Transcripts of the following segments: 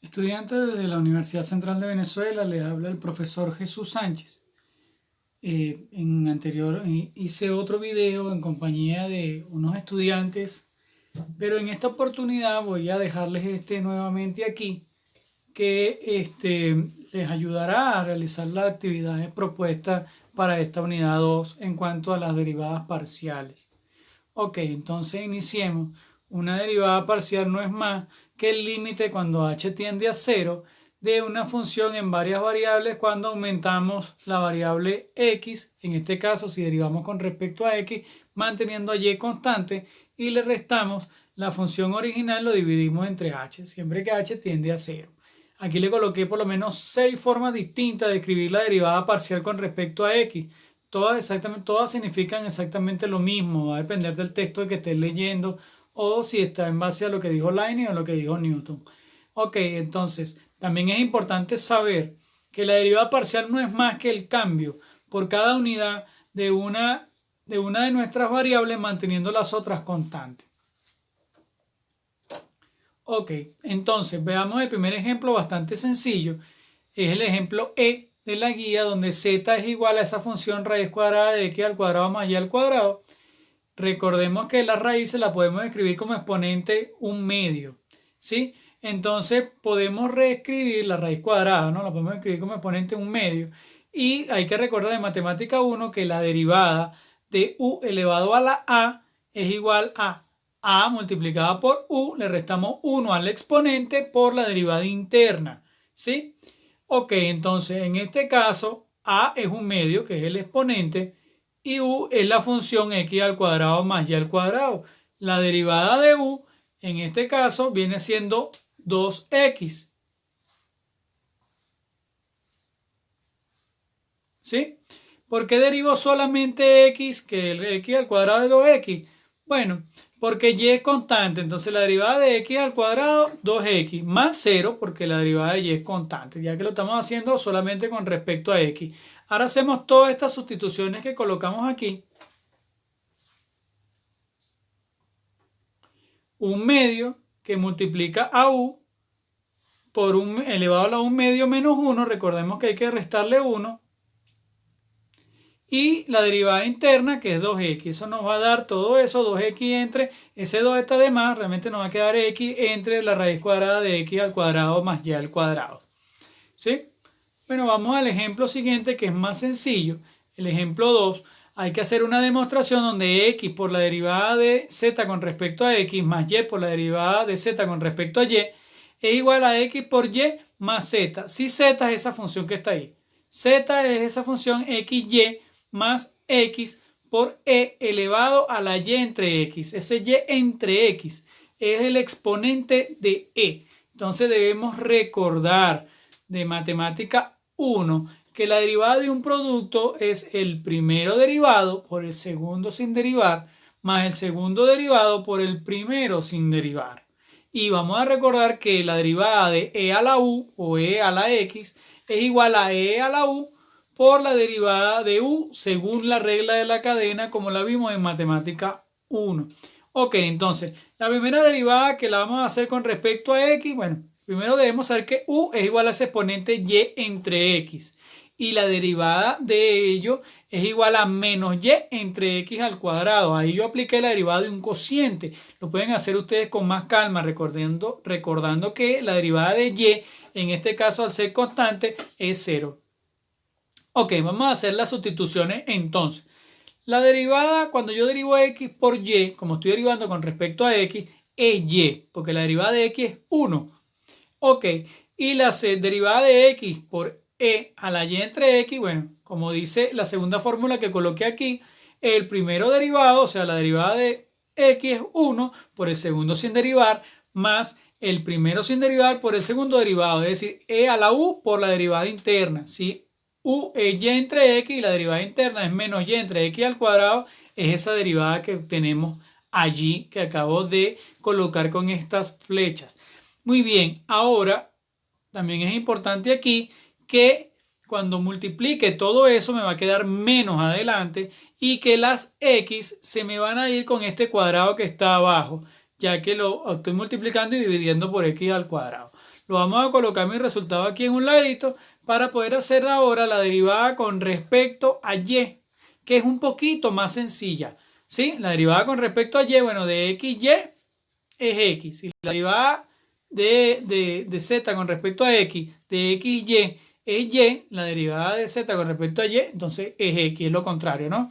Estudiantes de la Universidad Central de Venezuela, les habla el profesor Jesús Sánchez. En anterior hice otro video en compañía de unos estudiantes, pero en esta oportunidad voy a dejarles nuevamente aquí, que les ayudará a realizar las actividades propuestas para esta unidad 2 en cuanto a las derivadas parciales. Ok, entonces iniciemos. Una derivada parcial no es más que el límite cuando h tiende a cero de una función en varias variables cuando aumentamos la variable x, en este caso si derivamos con respecto a x, manteniendo a y constante y le restamos la función original, lo dividimos entre h, siempre que h tiende a cero. Aquí le coloqué por lo menos 6 formas distintas de escribir la derivada parcial con respecto a x. Todas significan exactamente lo mismo, va a depender del texto que estés leyendo o si está en base a lo que dijo Leibniz o lo que dijo Newton. Ok, entonces, también es importante saber que la derivada parcial no es más que el cambio por cada unidad de una de nuestras variables manteniendo las otras constantes. Ok, entonces veamos el primer ejemplo bastante sencillo. Es el ejemplo E de la guía donde z es igual a esa función raíz cuadrada de x al cuadrado más y al cuadrado. Recordemos que la raíz la podemos escribir como exponente un medio, ¿sí? Entonces podemos reescribir la raíz cuadrada, ¿no? La podemos escribir como exponente un medio. Y hay que recordar de matemática 1 que la derivada de u elevado a la a es igual a multiplicada por u, le restamos 1 al exponente por la derivada interna, ¿sí? Ok, entonces en este caso a es un medio, que es el exponente, y u es la función x al cuadrado más y al cuadrado. La derivada de u, en este caso, viene siendo 2x. ¿Sí? ¿Por qué derivo solamente x, que el x al cuadrado es 2x? Bueno, porque y es constante, entonces la derivada de x al cuadrado, 2x, más 0, porque la derivada de y es constante, ya que lo estamos haciendo solamente con respecto a x. Ahora hacemos todas estas sustituciones que colocamos aquí. Un medio que multiplica a u por un elevado a la 1 medio menos 1, recordemos que hay que restarle 1, y la derivada interna que es 2x, eso nos va a dar todo eso, 2x entre, ese 2 está de más, realmente nos va a quedar x entre la raíz cuadrada de x al cuadrado más y al cuadrado, ¿sí? Bueno, vamos al ejemplo siguiente que es más sencillo, el ejemplo 2, hay que hacer una demostración donde x por la derivada de z con respecto a x más y por la derivada de z con respecto a y es igual a x por y más z. Si z es esa función que está ahí. Z es esa función xy más x por e elevado a la y entre x. Ese y entre x es el exponente de e. Entonces debemos recordar de matemática 1 que la derivada de un producto es el primero derivado por el segundo sin derivar más el segundo derivado por el primero sin derivar. Y vamos a recordar que la derivada de e a la u o e a la x es igual a e a la u por la derivada de u según la regla de la cadena como la vimos en matemática 1. Ok, entonces la primera derivada que la vamos a hacer con respecto a x, bueno, primero debemos saber que u es igual a ese exponente y entre x. Y la derivada de ello es igual a menos y entre x al cuadrado. Ahí yo apliqué la derivada de un cociente. Lo pueden hacer ustedes con más calma, recordando que la derivada de y, en este caso al ser constante, es 0. Ok, vamos a hacer las sustituciones entonces. La derivada, cuando yo derivo x por y, como estoy derivando con respecto a x, es y, porque la derivada de x es 1. Ok, y la derivada de x por e a la y entre x, bueno, como dice la segunda fórmula que coloqué aquí, el primero derivado, o sea, la derivada de x es 1 por el segundo sin derivar, más el primero sin derivar por el segundo derivado, es decir, e a la u por la derivada interna. Si u es y entre x y la derivada interna es menos y entre x al cuadrado, es esa derivada que tenemos allí, que acabo de colocar con estas flechas. Muy bien, ahora también es importante aquí que cuando multiplique todo eso me va a quedar menos adelante y que las x se me van a ir con este cuadrado que está abajo, ya que lo estoy multiplicando y dividiendo por x al cuadrado. Lo vamos a colocar mi resultado aquí en un ladito para poder hacer ahora la derivada con respecto a y, que es un poquito más sencilla. ¿Sí? La derivada con respecto a y, bueno, de x, y es x. Y la derivada de z con respecto a x, de x, y es y, la derivada de z con respecto a y, entonces es x, es lo contrario, ¿no?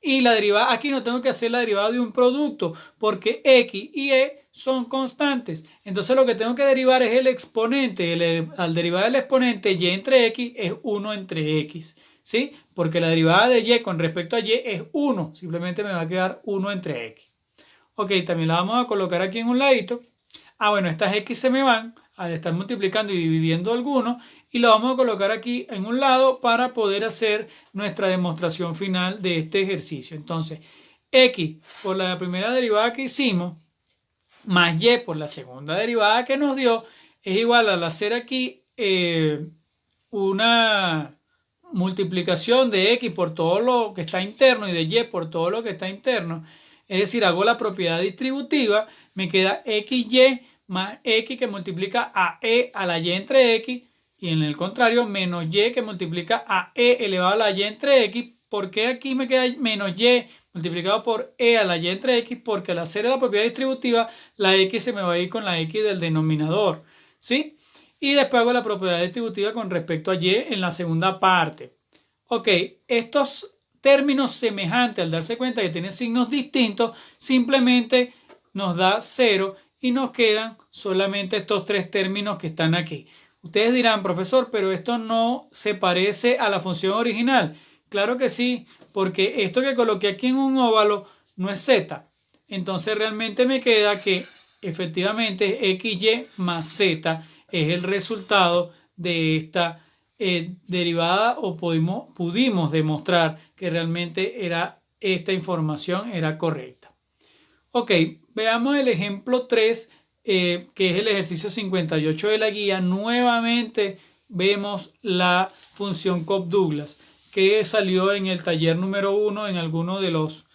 Y la derivada, aquí no tengo que hacer la derivada de un producto, porque x y e son constantes. Entonces lo que tengo que derivar es el exponente. Al derivar el exponente y entre x es 1 entre x. ¿Sí? Porque la derivada de y con respecto a y es 1. Simplemente me va a quedar 1 entre x. Ok, también la vamos a colocar aquí en un ladito. Bueno, estas x se me van al estar multiplicando y dividiendo algunos, y lo vamos a colocar aquí en un lado para poder hacer nuestra demostración final de este ejercicio. Entonces, x por la primera derivada que hicimos, más y por la segunda derivada que nos dio, es igual al hacer aquí una multiplicación de x por todo lo que está interno y de y por todo lo que está interno. Es decir, hago la propiedad distributiva, me queda xy más x que multiplica a e a la y entre x, y en el contrario, menos y que multiplica a e elevado a la y entre x. ¿Por qué aquí me queda menos y multiplicado por e a la y entre x? Porque al hacer la propiedad distributiva, la x se me va a ir con la x del denominador, ¿sí? Y después hago la propiedad distributiva con respecto a y en la segunda parte. Ok, estos términos semejantes, al darse cuenta que tienen signos distintos, simplemente nos da 0 y nos quedan solamente estos tres términos que están aquí. Ustedes dirán, profesor, pero esto no se parece a la función original. Claro que sí, porque esto que coloqué aquí en un óvalo no es z. Entonces realmente me queda que efectivamente xy más z es el resultado de esta derivada, o pudimos demostrar que realmente esta información era correcta. Ok, veamos el ejemplo 3, que es el ejercicio 58 de la guía. Nuevamente vemos la función Cobb-Douglas, que salió en el taller número 1 en alguno de los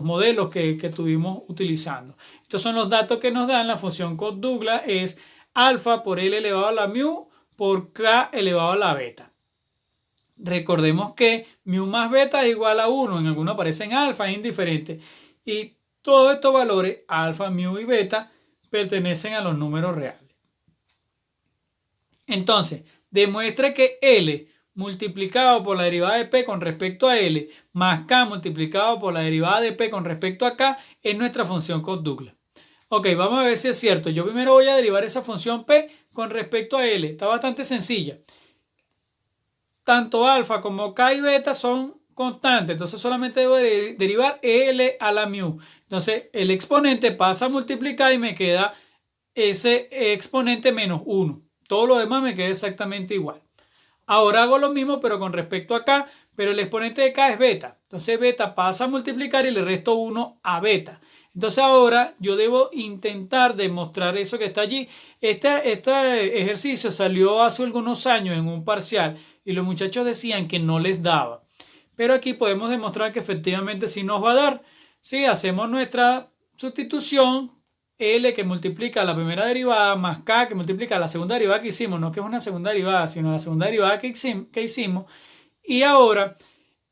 modelos que estuvimos utilizando. Estos son los datos que nos dan. La función Cobb-Douglas es alfa por L elevado a la mu por K elevado a la beta. Recordemos que mu más beta es igual a 1. En algunos aparecen alfa, es indiferente. Y todos estos valores, alfa, mu y beta, pertenecen a los números reales. Entonces, demuestra que L multiplicado por la derivada de P con respecto a L más K multiplicado por la derivada de P con respecto a K es nuestra función Cobb-Douglas. Ok, vamos a ver si es cierto. Yo primero voy a derivar esa función P con respecto a L. Está bastante sencilla. Tanto alfa como K y beta son constantes, entonces solamente debo derivar L a la mu. Entonces el exponente pasa a multiplicar y me queda ese exponente menos 1. Todo lo demás me queda exactamente igual. Ahora hago lo mismo pero con respecto a K, pero el exponente de K es beta. Entonces beta pasa a multiplicar y le resto 1 a beta. Entonces ahora yo debo intentar demostrar eso que está allí. Este ejercicio salió hace algunos años en un parcial y los muchachos decían que no les daba. Pero aquí podemos demostrar que efectivamente sí nos va a dar. Si hacemos nuestra sustitución, L que multiplica la primera derivada más K que multiplica la segunda derivada que hicimos, no que es una segunda derivada, sino la segunda derivada que hicimos. Y ahora,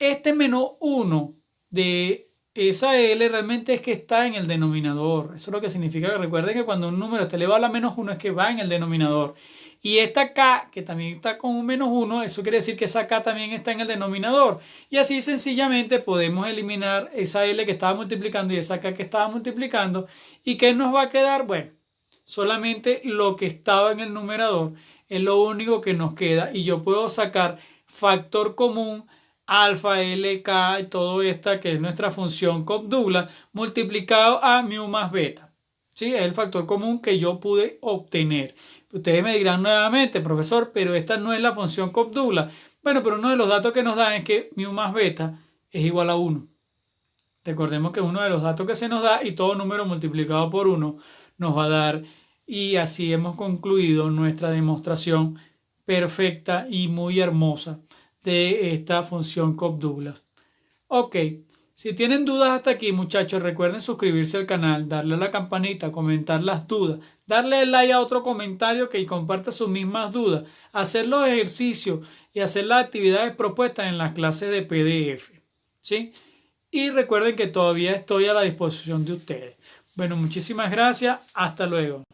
este menos 1 de esa L realmente es que está en el denominador. Eso es lo que significa que recuerden que cuando un número está elevado a la menos 1 es que va en el denominador. Y esta K, que también está con un menos 1, eso quiere decir que esa K también está en el denominador. Y así sencillamente podemos eliminar esa L que estaba multiplicando y esa K que estaba multiplicando. ¿Y qué nos va a quedar? Bueno, solamente lo que estaba en el numerador es lo único que nos queda. Y yo puedo sacar factor común alfa, L, K y todo esta que es nuestra función Cobb-Douglas multiplicado a mu más beta. ¿Sí? Es el factor común que yo pude obtener. Ustedes me dirán nuevamente, profesor, pero esta no es la función Cobb-Douglas. Bueno, pero uno de los datos que nos dan es que mu más beta es igual a 1. Recordemos que uno de los datos que se nos da y todo número multiplicado por 1 nos va a dar. Y así hemos concluido nuestra demostración perfecta y muy hermosa de esta función Cobb-Douglas. Ok, Si tienen dudas hasta aquí, muchachos, recuerden suscribirse al canal, darle a la campanita, comentar las dudas, darle like a otro comentario que comparta sus mismas dudas, hacer los ejercicios y hacer las actividades propuestas en las clases de PDF, ¿sí? Y recuerden que todavía estoy a la disposición de ustedes. Bueno, muchísimas gracias. Hasta luego.